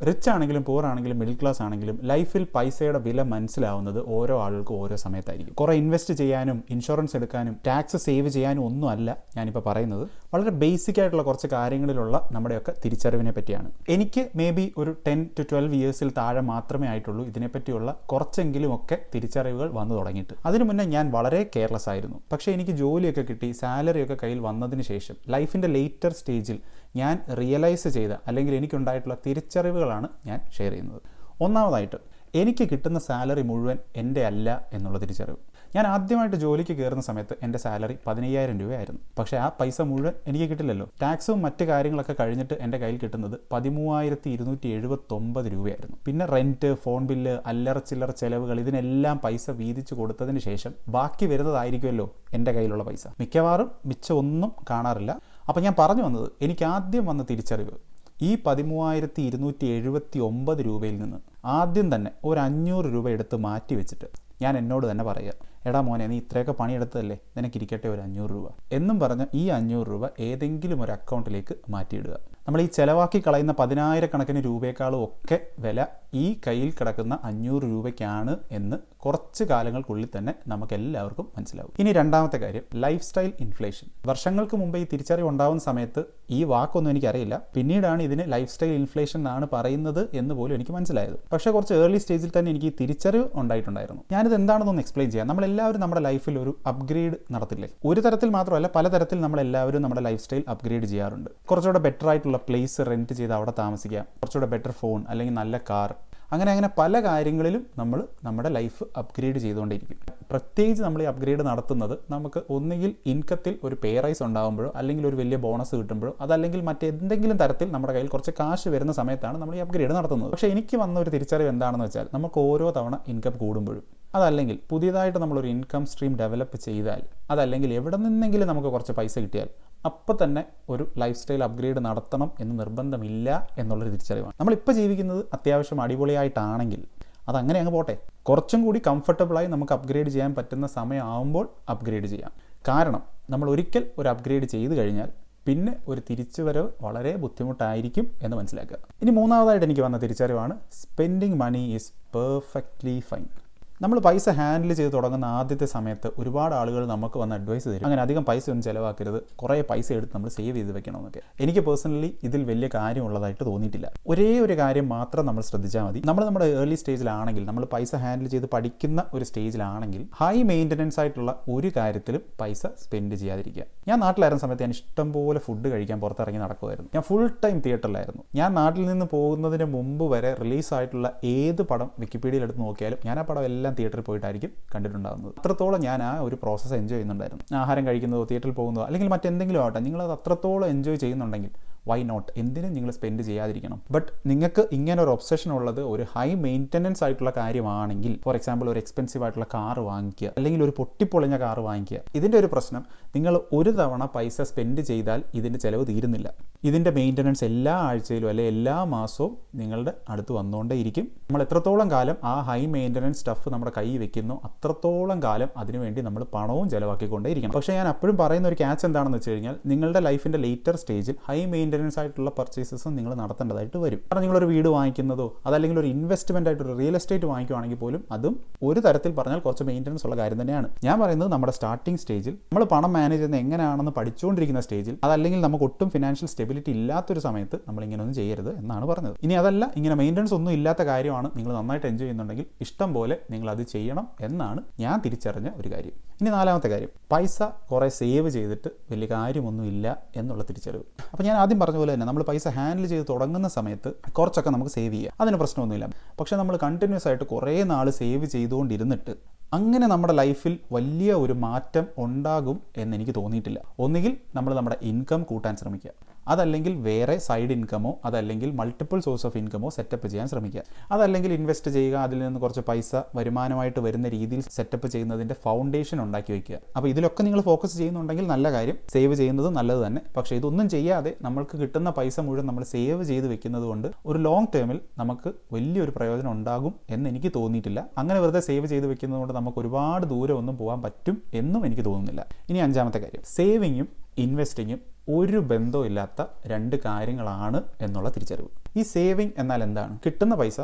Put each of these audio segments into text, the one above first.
Rich ആണെങ്കിലും പൂർ ആണെങ്കിലും middle class ആണെങ്കിലും ലൈഫിൽ പൈസയുടെ വില മനസ്സിലാവുന്നത് ഓരോ ആളുകൾക്കും ഓരോ സമയത്തായിരിക്കും. കുറേ ഇൻവെസ്റ്റ് ചെയ്യാനും ഇൻഷുറൻസ് എടുക്കാനും ടാക്സ് സേവ് ചെയ്യാനും ഒന്നുമല്ല ഞാനിപ്പോൾ പറയുന്നത്. വളരെ ബേസിക് ആയിട്ടുള്ള കുറച്ച് കാര്യങ്ങളിലുള്ള നമ്മുടെയൊക്കെ തിരിച്ചറിവിനെ പറ്റിയാണ്. എനിക്ക് മേ ബി ഒരു 10 to 12 ഇയേഴ്സിൽ താഴെ മാത്രമേ ആയിട്ടുള്ളൂ ഇതിനെപ്പറ്റിയുള്ള കുറച്ചെങ്കിലും ഒക്കെ തിരിച്ചറിവുകൾ വന്നു തുടങ്ങിയിട്ട്. അതിനു മുന്നേ ഞാൻ വളരെ കെയർലെസ് ആയിരുന്നു. പക്ഷേ എനിക്ക് ജോലിയൊക്കെ കിട്ടി, സാലറിയൊക്കെ കയ്യിൽ വന്നതിന് ശേഷം ലൈഫിൻ്റെ ലേറ്റർ സ്റ്റേജിൽ ഞാൻ റിയലൈസ് ചെയ്ത അല്ലെങ്കിൽ എനിക്കുണ്ടായിട്ടുള്ള തിരിച്ചറിവുകളാണ് ഞാൻ ഷെയർ ചെയ്യുന്നത്. ഒന്നാമതായിട്ട്, എനിക്ക് കിട്ടുന്ന സാലറി മുഴുവൻ എൻ്റെ അല്ല എന്നുള്ള തിരിച്ചറിവ്. ഞാൻ ആദ്യമായിട്ട് ജോലിക്ക് കയറുന്ന സമയത്ത് എൻ്റെ സാലറി 15,000 രൂപയായിരുന്നു. പക്ഷേ ആ പൈസ മുഴുവൻ എനിക്ക് കിട്ടില്ലല്ലോ. ടാക്സും മറ്റ് കാര്യങ്ങളൊക്കെ കഴിഞ്ഞിട്ട് എൻ്റെ കയ്യിൽ കിട്ടുന്നത് 13,279 രൂപയായിരുന്നു. പിന്നെ റെൻറ്റ്, ഫോൺ ബില്ല്, അല്ലറ ചില്ലറ ചിലവുകൾ, ഇതിനെല്ലാം പൈസ വീതിച്ച് കൊടുത്തതിന് ശേഷം ബാക്കി വരുന്നതായിരിക്കുമല്ലോ എൻ്റെ കയ്യിലുള്ള പൈസ. മിക്കവാറും മിച്ചം ഒന്നും കാണാറില്ല. അപ്പം ഞാൻ പറഞ്ഞു വന്നത്, എനിക്ക് ആദ്യം വന്ന തിരിച്ചറിവ് ഈ 13,279 രൂപയിൽ നിന്ന് ആദ്യം തന്നെ ഒരു 500 രൂപ എടുത്ത് മാറ്റി വെച്ചിട്ട് ഞാൻ എന്നോട് തന്നെ പറയുക, എടാ മോനെ, നീ ഇത്രയൊക്കെ പണിയെടുത്തതല്ലേ, നിനക്കിരിക്കട്ടെ ഒരു 500 രൂപ എന്നും പറഞ്ഞ് ഈ 500 രൂപ ഏതെങ്കിലും ഒരു അക്കൗണ്ടിലേക്ക് മാറ്റിയിടുക. നമ്മൾ ഈ ചിലവാക്കി കളയുന്ന 10,000 രൂപയേക്കാളും ഒക്കെ വില ഈ കയ്യിൽ കിടക്കുന്ന 500 രൂപയ്ക്കാണ് എന്ന് കുറച്ച് കാലങ്ങൾക്കുള്ളിൽ തന്നെ നമുക്ക് എല്ലാവർക്കും മനസ്സിലാവും. ഇനി രണ്ടാമത്തെ കാര്യം, ലൈഫ് സ്റ്റൈൽ ഇൻഫ്ലേഷൻ. വർഷങ്ങൾക്ക് മുമ്പ് ഈ തിരിച്ചറിവ് ഉണ്ടാവുന്ന സമയത്ത് ഈ വാക്കൊന്നും എനിക്കറിയില്ല. പിന്നീടാണ് ഇതിന് ലൈഫ് സ്റ്റൈൽ ഇൻഫ്ലേഷൻ എന്നാണ് പറയുന്നത് എന്ന് പോലും എനിക്ക് മനസ്സിലായത്. പക്ഷേ കുറച്ച് ഏർലി സ്റ്റേജിൽ തന്നെ എനിക്ക് ഈ തിരിച്ചറിവ് ഉണ്ടായിട്ടുണ്ടായിരുന്നു. ഞാനിത് എന്താണെന്നൊന്ന് എക്സ്പ്ലെയിൻ ചെയ്യാം. നമ്മളെല്ലാവരും നമ്മുടെ ലൈഫിൽ ഒരു അപ്ഗ്രേഡ് നടത്തില്ലേ? ഒരു തരത്തിൽ മാത്രമല്ല, പലതരത്തിൽ നമ്മളെല്ലാവരും നമ്മുടെ ലൈഫ് സ്റ്റൈൽ അപ്ഗ്രേഡ് ചെയ്യാറുണ്ട്. കുറച്ചുകൂടെ ബെറ്റർ ആയിട്ടുള്ള പ്ലേസ് റെൻറ്റ് ചെയ്ത് അവിടെ താമസിക്കാം, കുറച്ചുകൂടെ ബെറ്റർ ഫോൺ അല്ലെങ്കിൽ നല്ല കാർ, അങ്ങനെ പല കാര്യങ്ങളിലും നമ്മൾ നമ്മുടെ ലൈഫ് അപ്ഗ്രേഡ് ചെയ്തുകൊണ്ടിരിക്കും. പ്രത്യേകിച്ച് നമ്മൾ ഈ അപ്ഗ്രേഡ് നടത്തുന്നത് നമുക്ക് ഒന്നുകിൽ ഇൻകത്തിൽ ഒരു പേ റൈസ് ഉണ്ടാകുമ്പോഴോ അല്ലെങ്കിൽ ഒരു വലിയ ബോണസ് കിട്ടുമ്പോഴോ അതല്ലെങ്കിൽ മറ്റെന്തെങ്കിലും തരത്തിൽ നമ്മുടെ കയ്യിൽ കുറച്ച് കാശ് വരുന്ന സമയത്താണ് നമ്മൾ ഈ അപ്ഗ്രേഡ് നടത്തുന്നത്. പക്ഷേ എനിക്ക് വന്ന ഒരു തിരിച്ചറിവ് എന്താണെന്ന് വെച്ചാൽ, നമുക്ക് ഓരോ തവണ ഇൻകം കൂടുമ്പോഴും അതല്ലെങ്കിൽ പുതിയതായിട്ട് നമ്മളൊരു ഇൻകം സ്ട്രീം ഡെവലപ്പ് ചെയ്താൽ അതല്ലെങ്കിൽ എവിടെ നിന്നെങ്കിലും നമുക്ക് കുറച്ച് പൈസ കിട്ടിയാൽ അപ്പോൾ തന്നെ ഒരു ലൈഫ് സ്റ്റൈൽ അപ്ഗ്രേഡ് നടത്തണം എന്ന് നിർബന്ധമില്ല എന്നുള്ളൊരു തിരിച്ചറിവാണ്. നമ്മളിപ്പോൾ ജീവിക്കുന്നത് അത്യാവശ്യം അടിപൊളിയായിട്ടാണെങ്കിൽ അതങ്ങനെ അങ്ങ് പോട്ടെ. കുറച്ചും കൂടി കംഫർട്ടബിളായി നമുക്ക് അപ്ഗ്രേഡ് ചെയ്യാൻ പറ്റുന്ന സമയമാകുമ്പോൾ അപ്ഗ്രേഡ് ചെയ്യാം. കാരണം നമ്മൾ ഒരിക്കൽ ഒരു അപ്ഗ്രേഡ് ചെയ്ത് കഴിഞ്ഞാൽ പിന്നെ ഒരു തിരിച്ചുവരവ് വളരെ ബുദ്ധിമുട്ടായിരിക്കും എന്ന് മനസ്സിലാക്കുക. ഇനി മൂന്നാമതായിട്ട് എനിക്ക് വന്ന തിരിച്ചറിവാണ്, spending money is perfectly fine. നമ്മൾ പൈസ ഹാൻഡിൽ ചെയ്ത് തുടങ്ങുന്ന ആദ്യത്തെ സമയത്ത് ഒരുപാട് ആളുകൾ നമുക്ക് വന്ന് അഡ്വൈസ് തരും, അങ്ങനെ അധികം പൈസ ഒന്നും ചിലവാക്കരുത്, കുറേ പൈസ എടുത്ത് നമ്മൾ സേവ് ചെയ്ത് വെക്കണമെന്നൊക്കെ. എനിക്ക് പേഴ്സണലി ഇതിൽ വലിയ കാര്യമുള്ളതായിട്ട് തോന്നിയിട്ടില്ല. ഒരേ ഒരു കാര്യം മാത്രം നമ്മൾ ശ്രദ്ധിച്ചാൽ മതി. നമ്മുടെ ഏർലി സ്റ്റേജിലാണെങ്കിൽ, നമ്മൾ പൈസ ഹാൻഡിൽ ചെയ്ത് പഠിക്കുന്ന ഒരു സ്റ്റേജിലാണെങ്കിൽ ഹൈ മെയിൻ്റനൻസ് ആയിട്ടുള്ള ഒരു കാര്യത്തിലും പൈസ സ്പെൻഡ് ചെയ്യാതിരിക്കുക. ഞാൻ നാട്ടിലായിരുന്ന സമയത്ത് ഞാൻ ഇഷ്ടംപോലെ ഫുഡ് കഴിക്കാൻ പുറത്തിറങ്ങി നടക്കുമായിരുന്നു. ഞാൻ ഫുൾ ടൈം തിയേറ്ററിലായിരുന്നു. ഞാൻ നാട്ടിൽ നിന്ന് പോകുന്നതിന് മുമ്പ് വരെ റിലീസായിട്ടുള്ള ഏത് പടം വിക്കിപീഡിയയിൽ എടുത്ത് നോക്കിയാലും ഞാൻ ആ പടം എല്ലാം തിയേറ്ററിൽ പോയിട്ടായിരിക്കും കണ്ടിട്ടുണ്ടാകുന്നത്. അത്രത്തോളം ഞാൻ ആ ഒരു പ്രോസസ്സ് എൻജോയ് ചെയ്യുന്നുണ്ടായിരുന്നു. ആഹാരം കഴിക്കുന്നതോ തിയേറ്ററിൽ പോകുന്നതോ അല്ലെങ്കിൽ മറ്റെന്തെങ്കിലും ആവട്ടെ, നിങ്ങളത് അത്രത്തോളം എൻജോയ് ചെയ്യുന്നുണ്ടെങ്കിൽ വൈ നോട്ട്, എന്തിനും നിങ്ങൾ സ്പെൻഡ് ചെയ്യാതിരിക്കണം. ബട്ട് നിങ്ങൾക്ക് ഇങ്ങനെ ഒരു ഒബ്സഷൻ ഉള്ളത് ഒരു ഹൈ മെയിൻ്റനൻസ് ആയിട്ടുള്ള കാര്യമാണെങ്കിൽ, ഫോർ എക്സാമ്പിൾ ഒരു എക്സ്പെൻസീവ് ആയിട്ടുള്ള കാർ വാങ്ങിക്കുക അല്ലെങ്കിൽ ഒരു പൊട്ടിപ്പൊളിഞ്ഞ കാർ വാങ്ങിക്കുക. ഇതിൻ്റെ ഒരു പ്രശ്നം, നിങ്ങൾ ഒരു തവണ പൈസ സ്പെൻഡ് ചെയ്താൽ ഇതിൻ്റെ ചിലവ് തീരുന്നില്ല. ഇതിൻ്റെ മെയിൻ്റനൻസ് എല്ലാ ആഴ്ചയിലും അല്ലെങ്കിൽ എല്ലാ മാസവും നിങ്ങളുടെ അടുത്ത് വന്നുകൊണ്ടേയിരിക്കും. നമ്മൾ എത്രത്തോളം കാലം ആ ഹൈ മെയിൻ്റനൻസ് സ്റ്റഫ് നമ്മുടെ കയ്യിൽ വെക്കുന്നു അത്രത്തോളം കാലം അതിനുവേണ്ടി നമ്മൾ പണവും ചിലവാക്കിക്കൊണ്ടേയിരിക്കണം. പക്ഷേ ഞാൻ അപ്പോഴും പറയുന്ന ഒരു ക്യാച്ച് എന്താണെന്ന് വെച്ച് കഴിഞ്ഞാൽ, നിങ്ങളുടെ ലൈഫിൻ്റെ ലേറ്റർ സ്റ്റേജിൽ ഹൈ മെയിൻ്റനൻസ് ആയിട്ടുള്ള പർച്ചേസസും നിങ്ങൾ നടത്തേണ്ടതായിട്ട് വരും. കാരണം നിങ്ങളൊരു വീട് വാങ്ങിക്കുന്നതോ അതല്ലെങ്കിൽ ഒരു ഇൻവെസ്റ്റ്മെൻ്റ് ആയിട്ട് ഒരു റിയൽ എസ്റ്റേറ്റ് വാങ്ങിക്കുകയാണെങ്കിൽ പോലും അതും ഒരു തരത്തിൽ പറഞ്ഞാൽ കുറച്ച് മെയിൻ്റനൻസ് ഉള്ള കാര്യം തന്നെയാണ്. ഞാൻ പറയുന്നത് നമ്മുടെ സ്റ്റാർട്ടിംഗ് സ്റ്റേജിൽ നമ്മൾ പണം മാനേജ് ചെയ്യുന്നത് എങ്ങനെയാണെന്ന് പഠിച്ചുകൊണ്ടിരിക്കുന്ന സ്റ്റേജിൽ, അതല്ലെങ്കിൽ നമുക്ക് ഒട്ടും ഫിനാൻഷ്യൽ സ്റ്റെബിലിറ്റി ഇല്ലാത്തൊരു സമയത്ത് നമ്മൾ ഇങ്ങനെയൊന്നും ചെയ്യരുത് എന്നാണ് പറഞ്ഞത്. ഇനി അതല്ല, ഇങ്ങനെ മെയിൻ്റനൻസ് ഒന്നും ഇല്ലാത്ത കാര്യമാണ്, നിങ്ങൾ നന്നായിട്ട് എൻജോയ് ചെയ്യുന്നുണ്ടെങ്കിൽ ഇഷ്ടം പോലെ നിങ്ങൾ അത് ചെയ്യണം എന്നാണ് ഞാൻ തിരിച്ചറിഞ്ഞ ഒരു കാര്യം. ഇനി നാലാമത്തെ കാര്യം, പൈസ കുറേ സേവ് ചെയ്തിട്ട് വലിയ കാര്യമൊന്നുമില്ല എന്നുള്ള തിരിച്ചറിവ്. അപ്പോൾ ഞാൻ ആദ്യം പറഞ്ഞ പോലെ തന്നെ നമ്മൾ പൈസ ഹാൻഡിൽ ചെയ്ത് തുടങ്ങുന്ന സമയത്ത് കുറച്ചൊക്കെ നമുക്ക് സേവ് ചെയ്യാം, അതിന് പ്രശ്നമൊന്നുമില്ല. പക്ഷേ നമ്മൾ കണ്ടിന്യൂസ് ആയിട്ട് കുറേ നാൾ സേവ് ചെയ്തുകൊണ്ടിരുന്നിട്ട് അങ്ങനെ നമ്മുടെ ലൈഫിൽ വലിയ ഒരു മാറ്റം ഉണ്ടാകും എന്നെനിക്ക് തോന്നിയിട്ടില്ല. ഒന്നുകിൽ നമ്മൾ നമ്മുടെ ഇൻകം കൂട്ടാൻ ശ്രമിക്കുക, അതല്ലെങ്കിൽ വേറെ സൈഡ് ഇൻകമോ അതല്ലെങ്കിൽ മൾട്ടിപ്പിൾ സോഴ്സ് ഓഫ് ഇൻകമോ സെറ്റപ്പ് ചെയ്യാൻ ശ്രമിക്കുക, അതല്ലെങ്കിൽ ഇൻവെസ്റ്റ് ചെയ്യുക, അതിൽ നിന്ന് കുറച്ച് പൈസ വരുമാനമായിട്ട് വരുന്ന രീതിയിൽ സെറ്റപ്പ് ചെയ്യുന്നതിൻ്റെ ഫൗണ്ടേഷൻ ഉണ്ടാക്കി വയ്ക്കുക. അപ്പോൾ ഇതിലൊക്കെ നിങ്ങൾ ഫോക്കസ് ചെയ്യുന്നുണ്ടെങ്കിൽ നല്ല കാര്യം, സേവ് ചെയ്യുന്നത് നല്ലത് തന്നെ. പക്ഷേ ഇതൊന്നും ചെയ്യാതെ നമ്മൾക്ക് കിട്ടുന്ന പൈസ മുഴുവൻ നമ്മൾ സേവ് ചെയ്ത് വെക്കുന്നത് കൊണ്ട് ഒരു ലോങ് ടേമിൽ നമുക്ക് വലിയൊരു പ്രയോജനം ഉണ്ടാകും എന്ന് എനിക്ക് തോന്നിയിട്ടില്ല. അങ്ങനെ വെറുതെ സേവ് ചെയ്ത് വെക്കുന്നത് കൊണ്ട് നമുക്ക് ഒരുപാട് ദൂരം ഒന്നും പോകാൻ പറ്റും എന്നും എനിക്ക് തോന്നുന്നില്ല. ഇനി അഞ്ചാമത്തെ കാര്യം, സേവിങ്ങും ഇൻവെസ്റ്റിങ്ങും ഒരു ബന്ധവും ഇല്ലാത്ത രണ്ട് കാര്യങ്ങളാണ് എന്നുള്ള തിരിച്ചറിവ്. ഈ സേവിങ് എന്നാൽ എന്താണ്? കിട്ടുന്ന പൈസ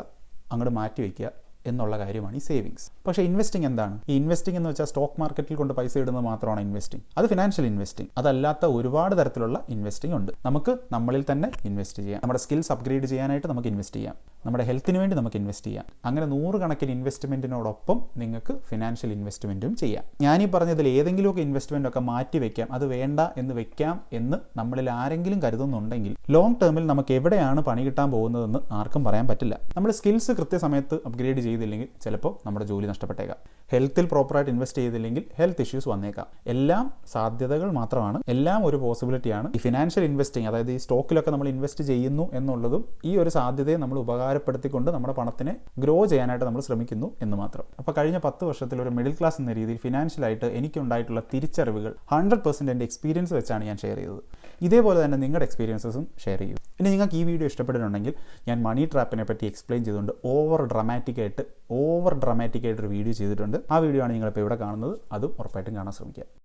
അങ്ങോട്ട് മാറ്റി വയ്ക്കുക എന്നുള്ള കാര്യമാണ് ഈ സേവിങ്സ്. പക്ഷേ ഇൻവെസ്റ്റിംഗ് എന്താണ്? ഈ ഇൻവെസ്റ്റിംഗ് എന്ന് വെച്ചാൽ സ്റ്റോക്ക് മാർക്കറ്റിൽ കൊണ്ട് പൈസ ഇടുന്നത് മാത്രമാണ് ഇൻവെസ്റ്റിംഗ്. അത് ഫിനാൻഷ്യൽ ഇൻവെസ്റ്റിംഗ്. അതല്ലാത്ത ഒരുപാട് തരത്തിലുള്ള ഇൻവെസ്റ്റിംഗ് ഉണ്ട്. നമുക്ക് നമ്മളിൽ തന്നെ ഇൻവെസ്റ്റ് ചെയ്യാം. നമ്മുടെ സ്കിൽസ് അപ്ഗ്രേഡ് ചെയ്യാനായിട്ട് നമുക്ക് ഇൻവെസ്റ്റ് ചെയ്യാം. നമ്മുടെ ഹെൽത്തിന് വേണ്ടി നമുക്ക് ഇൻവെസ്റ്റ് ചെയ്യാം. അങ്ങനെ 100 കണക്കിന് ഇൻവെസ്റ്റ്മെൻറ്റിനോടൊപ്പം നിങ്ങൾക്ക് ഫിനാൻഷ്യൽ ഇൻവെസ്റ്റ്മെൻറ്റും ചെയ്യാം. ഞാനീ പറഞ്ഞതിൽ ഏതെങ്കിലുമൊക്കെ ഇൻവെസ്റ്റ്മെൻ്റ് ഒക്കെ മാറ്റി വയ്ക്കാം, അത് വേണ്ട എന്ന് വെക്കാം എന്ന് നമ്മളിൽ ആരെങ്കിലും കരുതുന്നുണ്ടെങ്കിൽ ലോങ് ടേമിൽ നമുക്ക് എവിടെയാണ് പണി കിട്ടാൻ പോകുന്നതെന്ന് ആർക്കും പറയാൻ പറ്റില്ല. നമ്മുടെ സ്കിൽസ് കൃത്യസമയത്ത് അപ്ഗ്രേഡ് ചെയ്തില്ലെങ്കിൽ ചിലപ്പോൾ നമ്മുടെ ജോലി നഷ്ടപ്പെട്ടേക്കാം. ഹെൽത്തിൽ പ്രോപ്പറായിട്ട് ഇൻവെസ്റ്റ് ചെയ്തില്ലെങ്കിൽ ഹെൽത്ത് ഇഷ്യൂസ് വന്നേക്കാം. എല്ലാം സാധ്യതകൾ മാത്രമാണ്, എല്ലാം ഒരു പോസിബിലിറ്റിയാണ്. ഈ ഫിനാൻഷ്യൽ ഇൻവെസ്റ്റിംഗ്, അതായത് ഈ സ്റ്റോക്കിലൊക്കെ നമ്മൾ ഇൻവെസ്റ്റ് ചെയ്യുന്നു എന്നുള്ളതും ഈ ഒരു സാധ്യതയെ നമ്മൾ ഉപകാരപ്പെടുത്തിക്കൊണ്ട് നമ്മുടെ പണത്തിനെ ഗ്രോ ചെയ്യാനായിട്ട് നമ്മൾ ശ്രമിക്കുന്നു എന്ന് മാത്രം. അപ്പോൾ കഴിഞ്ഞ 10 വർഷത്തിൽ ഒരു മിഡിൽ ക്ലാസ് എന്ന രീതിയിൽ ഫിനാൻഷ്യലായിട്ട് എനിക്കുണ്ടായിട്ടുള്ള തിരിച്ചറിവുകൾ 100% എൻ്റെ എക്സ്പീരിയൻസ് വെച്ചാണ് ഞാൻ ഷെയർ ചെയ്തത്. ഇതേപോലെ തന്നെ നിങ്ങളുടെ എക്സ്പീരിയൻസസും ഷെയർ ചെയ്യും. ഇനി നിങ്ങൾക്ക് ഈ വീഡിയോ ഇഷ്ടപ്പെട്ടിട്ടുണ്ടെങ്കിൽ ഞാൻ മണി ട്രാപ്പിനെ പറ്റി എക്സ്പ്ലെയിൻ ചെയ്തുകൊണ്ട് ഓവർ ഡ്രമാറ്റിക് ആയിട്ടൊരു വീഡിയോ ചെയ്തിട്ടുണ്ട്. ആ വീഡിയോ ആണ് നിങ്ങളിപ്പോൾ ഇവിടെ കാണുന്നത്. അതും ഉറപ്പായിട്ടും കാണാൻ ശ്രമിക്കുക.